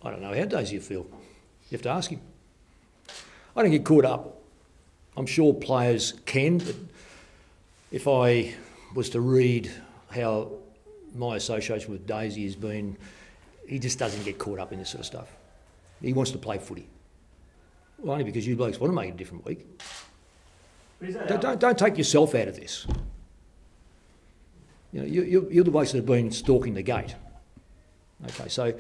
I don't know how Daisy will feel. You have to ask him. I don't get caught up. I'm sure players can, but if I was to read how my association with Daisy has been, he just doesn't get caught up in this sort of stuff. He wants to play footy. Well, only because you blokes want to make it a different week. Don't take yourself out of this. You know, you're the blokes that have been stalking the gate. Okay, so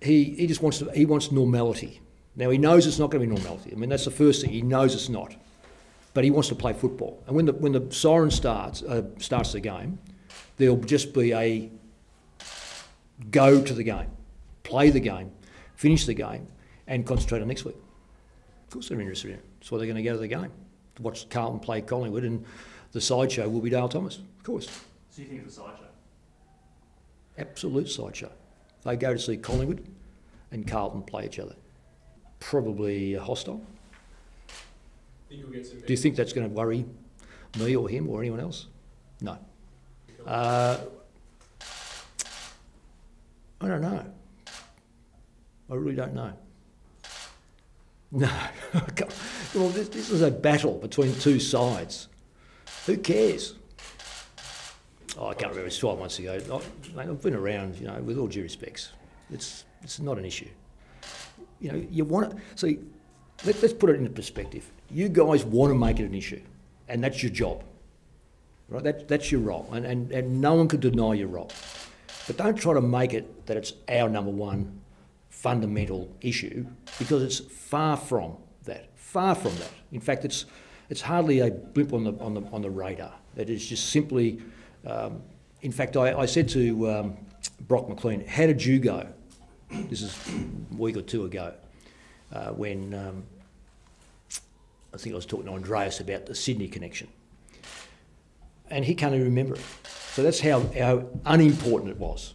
he just wants normality. Now he knows it's not going to be normality. I mean, that's the first thing. He knows it's not, but he wants to play football. And when the siren starts the game, there'll just be a go to the game, play the game, finish the game, and concentrate on next week. Of course they're interested in it. That's why they're going to go to the game, to watch Carlton play Collingwood, and the sideshow will be Dale Thomas, of course. So you think it's a sideshow? Absolute sideshow. They go to see Collingwood and Carlton play each other. Probably hostile. Think you'll get some. Do you think that's going to worry me or him or anyone else? No. I don't know. I really don't know. No. Well, this is a battle between two sides. Who cares? Oh, I can't remember. It's 12 months ago. I've been around, you know, with all due respects. It's not an issue. You know, you want to see. Let's put it into perspective. You guys want to make it an issue, and that's your job, right? That's your role, and no one could deny your role. But don't try to make it that it's our number one fundamental issue, because it's far from that. Far from that. In fact, it's hardly a blip on the radar. It is just simply. In fact, I said to Brock McLean, "How did you go?" This is a week or two ago, when I think I was talking to Andreas about the Sydney connection, and he can't even remember it. So that's how unimportant it was.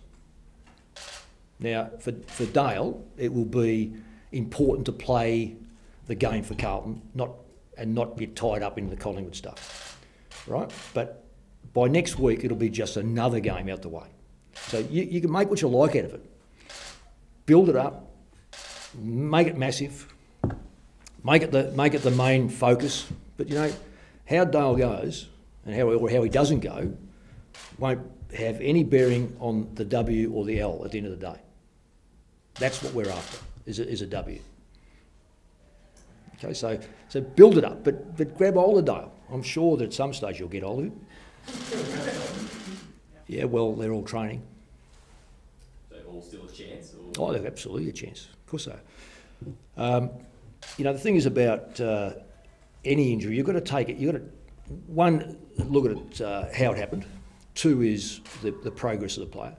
Now, for Dale, it will be important to play the game for Carlton, not get tied up in the Collingwood stuff, right? But by next week, it'll be just another game out the way. So you can make what you like out of it. Build it up, make it massive, make it the main focus. But you know, how Dale goes and how he doesn't go won't have any bearing on the W or the L at the end of the day. That's what we're after, is a W. Okay, so build it up, but grab hold of Dale. I'm sure that at some stage you'll get hold of him. Yeah, well, they're all training. So all still a chance? Or? Oh, they're absolutely a chance. Of course they are. You know, the thing is about any injury, you've got to take it. You've got to, one, look at it, how it happened. Two is the progress of the player.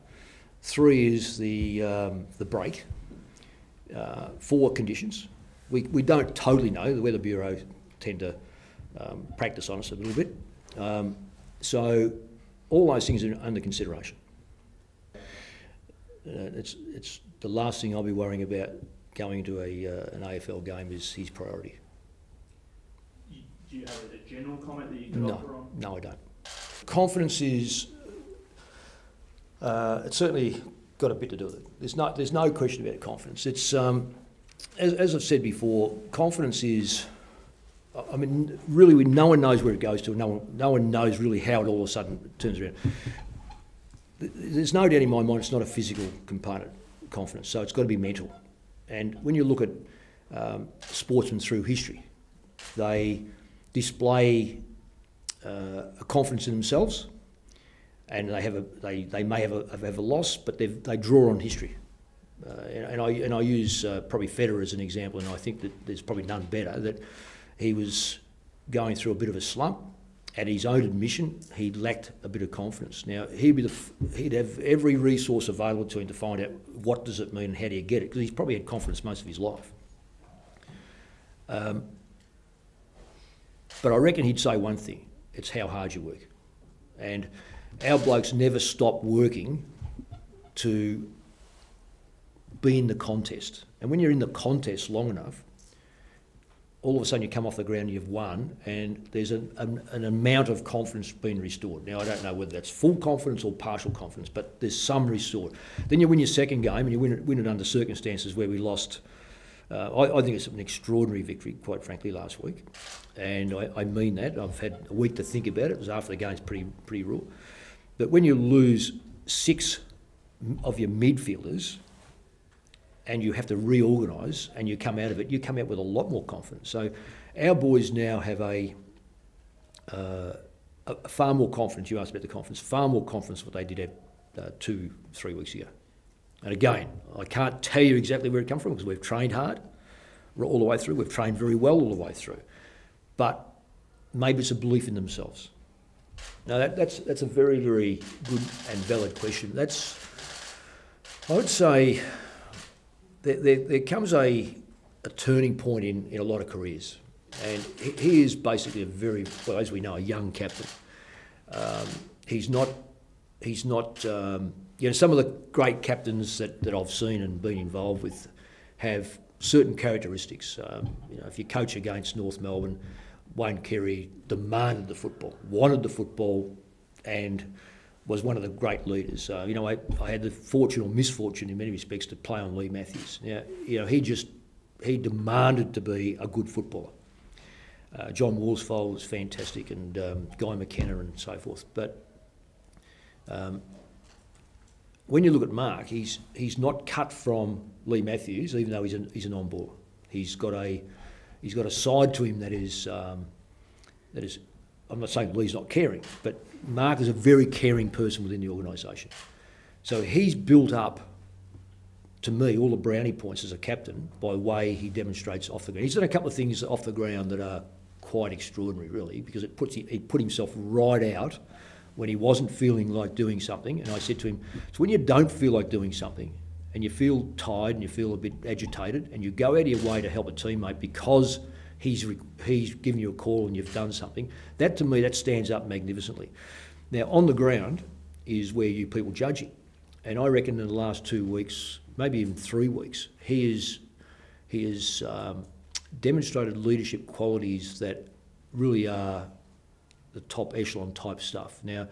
Three is the break. Four, conditions. We don't totally know. The Weather Bureau tend to practice on us a little bit. So all those things are under consideration. It's the last thing I'll be worrying about going into an AFL game is his priority. Do you have a general comment that you can offer on? No, I don't. Confidence is, it's certainly got a bit to do with it. There's no question about confidence. It's, as I've said before, confidence is, I mean, really, no one knows where it goes to, and no one knows really how it all of a sudden turns around. There's no doubt in my mind it's not a physical component, confidence, so it's got to be mental. And when you look at sportsmen through history, they display a confidence in themselves, and they may have a loss, but they draw on history. And I use probably Federer as an example, and I think that there's probably none better. That he was going through a bit of a slump. At his own admission, he lacked a bit of confidence. Now he'd have every resource available to him to find out what does it mean and how do you get it, because he's probably had confidence most of his life. But I reckon he'd say one thing: it's how hard you work. And our blokes never stop working to be in the contest. And when you're in the contest long enough, all of a sudden you come off the ground and you've won, and there's an amount of confidence being restored. Now, I don't know whether that's full confidence or partial confidence, but there's some restored. Then you win your second game, and you win it under circumstances where we lost. I think it's an extraordinary victory, quite frankly, last week. And I mean that. I've had a week to think about it. It was after the game's pretty raw. But when you lose 6 of your midfielders and you have to reorganise and you come out of it, you come out with a lot more confidence. So our boys now have a far more confidence. You asked about the confidence. Far more confidence than what they did 2-3 weeks ago. And again, I can't tell you exactly where it comes from because we've trained hard all the way through. We've trained very well all the way through. But maybe it's a belief in themselves. Now, that's a very, very good and valid question. I would say there comes a turning point in a lot of careers. And he is basically a very, well, as we know, a young captain. He's not some of the great captains that I've seen and been involved with have certain characteristics. If you coach against North Melbourne, Wayne Carey demanded the football, wanted the football, and was one of the great leaders. I had the fortune or misfortune in many respects to play on Lee Matthews. He demanded to be a good footballer. John Worsfold was fantastic, and Guy McKenna and so forth. But when you look at Mark, he's not cut from Lee Matthews, even though he's an on-baller. He's got a side to him that is. I'm not saying Lee's not caring, but Mark is a very caring person within the organisation. So he's built up, to me, all the brownie points as a captain by the way he demonstrates off the ground. He's done a couple of things off the ground that are quite extraordinary, really, because he put himself right out when he wasn't feeling like doing something. And I said to him, so when you don't feel like doing something and you feel tired and you feel a bit agitated and you go out of your way to help a teammate because he's given you a call and you've done something, that to me, that stands up magnificently. Now, on the ground is where you people judge him. And I reckon in the last 2 weeks, maybe even 3 weeks, he has demonstrated leadership qualities that really are the top echelon type stuff. Now,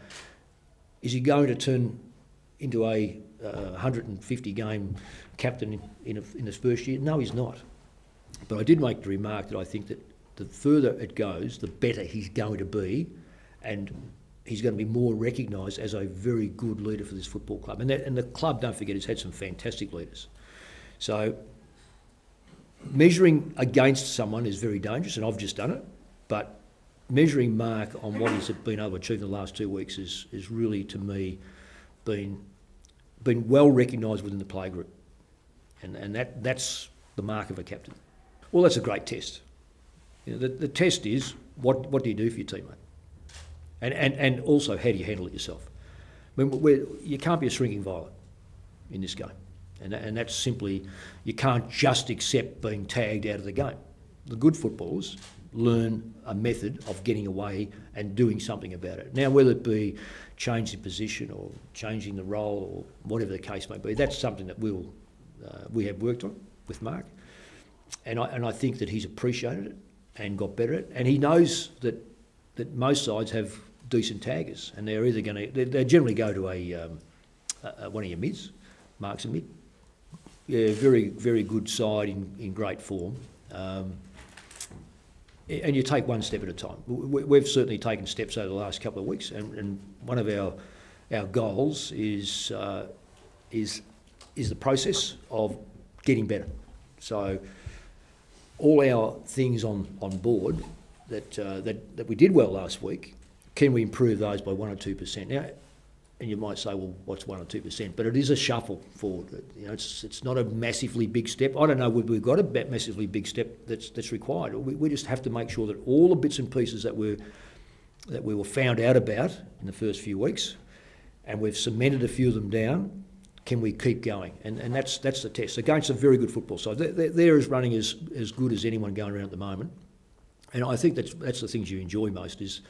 is he going to turn into a 150 game captain in his first year? No, he's not. But I did make the remark that I think that the further it goes, the better he's going to be, and he's going to be more recognised as a very good leader for this football club. And the club, don't forget, has had some fantastic leaders. So measuring against someone is very dangerous, and I've just done it. But measuring Mark on what he's been able to achieve in the last 2 weeks is really, to me, been well recognised within the playgroup. And that's the mark of a captain. Well, that's a great test. The test is, what do you do for your teammate? And also, how do you handle it yourself? I mean, you can't be a shrinking violet in this game. And that's simply, you can't just accept being tagged out of the game. The good footballers learn a method of getting away and doing something about it. Now, whether it be changing position or changing the role or whatever the case may be, that's something that we have worked on with Mark. And I think that he's appreciated it and got better at it. And he knows that most sides have decent taggers, and they're either going to, they generally go to one of your mids. Mark's a mid. Yeah, very, very good side in great form. And you take one step at a time. We've certainly taken steps over the last couple of weeks, and one of our goals is the process of getting better. So all our things on board that we did well last week, can we improve those by 1 or 2%? Now, and you might say, well, what's 1 or 2%? But it is a shuffle forward. It's not a massively big step. I don't know whether we've got a massively big step that's required. We just have to make sure that all the bits and pieces that we were found out about in the first few weeks, and we've cemented a few of them down, can we keep going? And that's the test. Against a very good football side. They're as running as good as anyone going around at the moment. And I think that's the things you enjoy most is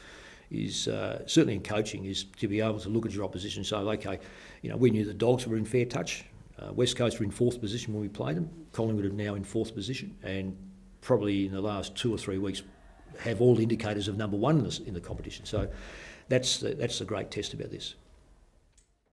certainly in coaching, is to be able to look at your opposition and say, okay, we knew the Dogs were in fair touch. West Coast were in 4th position when we played them. Collingwood are now in 4th position, and probably in the last 2 or 3 weeks have all indicators of number one in the competition. So that's the great test about this.